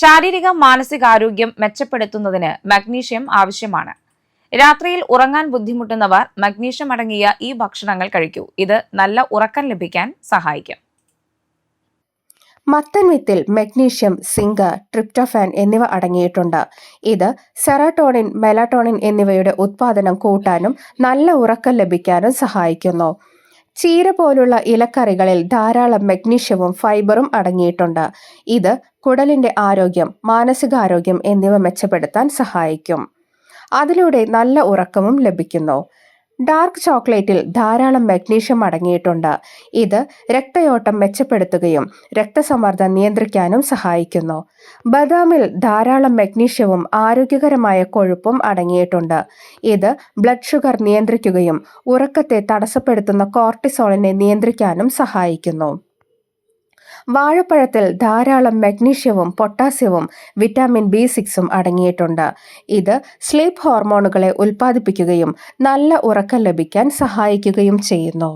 ശാരീരിക മാനസികാരോഗ്യം മെച്ചപ്പെടുത്തുന്നതിന് മഗ്നീഷ്യം ആവശ്യമാണ്. രാത്രിയിൽ ഉറങ്ങാൻ ബുദ്ധിമുട്ടുന്നവർ മഗ്നീഷ്യം അടങ്ങിയ ഈ ഭക്ഷണങ്ങൾ കഴിക്കൂ. ഇത് നല്ല ഉറക്കം ലഭിക്കാൻ സഹായിക്കും. മത്തൻ വിത്തിൽ മഗ്നീഷ്യം, സിങ്ക്, ട്രിപ്റ്റോഫാൻ എന്നിവ അടങ്ങിയിട്ടുണ്ട്. ഇത് സെറോട്ടോണിൻ, മെലാറ്റോണിൻ എന്നിവയുടെ ഉത്പാദനം കൂട്ടാനും നല്ല ഉറക്കം ലഭിക്കാനും സഹായിക്കുന്നു. ചീര പോലുള്ള ഇലക്കറികളിൽ ധാരാളം മഗ്നീഷ്യവും ഫൈബറും അടങ്ങിയിട്ടുണ്ട്. ഇത് കുടലിന്റെ ആരോഗ്യം, മാനസികാരോഗ്യം എന്നിവ മെച്ചപ്പെടുത്താൻ സഹായിക്കും. അതിലൂടെ നല്ല ഉറക്കവും ലഭിക്കുന്നു. ഡാർക്ക് ചോക്ലേറ്റിൽ ധാരാളം മഗ്നീഷ്യം അടങ്ങിയിട്ടുണ്ട്. ഇത് രക്തയോട്ടം മെച്ചപ്പെടുത്തുകയും രക്തസമ്മർദ്ദം നിയന്ത്രിക്കാനും സഹായിക്കുന്നു. ബദാമിൽ ധാരാളം മഗ്നീഷ്യവും ആരോഗ്യകരമായ കൊഴുപ്പും അടങ്ങിയിട്ടുണ്ട്. ഇത് ബ്ലഡ് ഷുഗർ നിയന്ത്രിക്കുകയും ഉറക്കത്തെ തടസ്സപ്പെടുത്തുന്ന കോർട്ടിസോളിനെ നിയന്ത്രിക്കാനും സഹായിക്കുന്നു. വാഴപ്പഴത്തിൽ ധാരാളം മഗ്നീഷ്യവും പൊട്ടാസ്യവും വിറ്റാമിൻ B6 അടങ്ങിയിട്ടുണ്ട്. ഇത് സ്ലീപ്പ് ഹോർമോണുകളെ ഉൽപ്പാദിപ്പിക്കുകയും നല്ല ഉറക്കം ലഭിക്കാൻ സഹായിക്കുകയും ചെയ്യുന്നു.